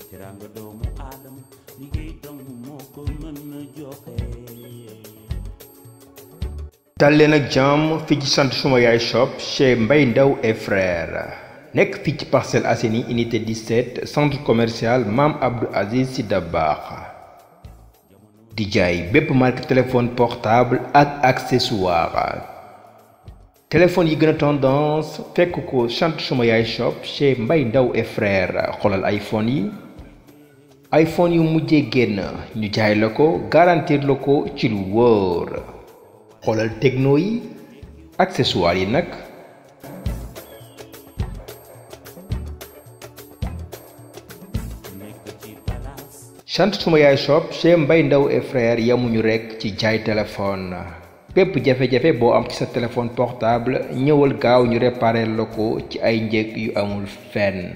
teraanga doomu aadama liggéey dong moo ko mën a joxe. dal leen ak jàmm fii ci sant suma yaay shop chez Mbaye Ndaw et frère nekk fii ci Parcelles Assainies unité 17 centre commercial Mame Abdou Aziz Sy Dabakh di jaay bépp marque téléphone portable ak accessoire. téléphone yi gën a tendance fekk ko sant suma yaay shop chez Mbaye Ndaw et frère. xoolal iPhone yu mujjee génn ñu jaay la ko garantir la ko ci lu wóor. xoolal Tecno yi accessoires yi nag sant suma yaay shop chez Mbaye Ndaw et frère yamuñu rekk ci jaay téléphone. bépp jafe-jafe boo am ci sa téléphone portable ñëwal gaaw ñu réparer la ko ci ay njëg yu amul fenn.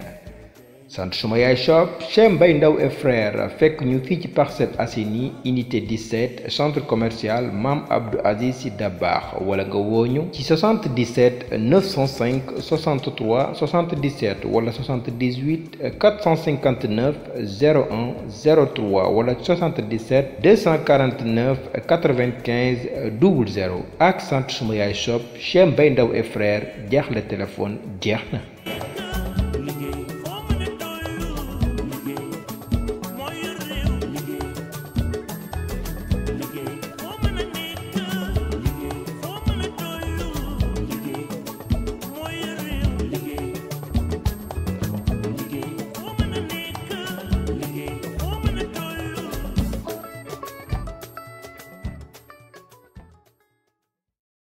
sant suma yaay shop chez Mbaye Ndaw et frère fekk ñu fii ci Parcelles Assainies unité 17 centre commercial Mame Abdou Aziz Sy Dabakh wala nga wooñu ci 77 905 63 77 wala 78 459 01 03 wala 77 249 95 00 ak sant suma yaay shop chez Mbaye Ndaw et frère jaaxle téléphone jeex na.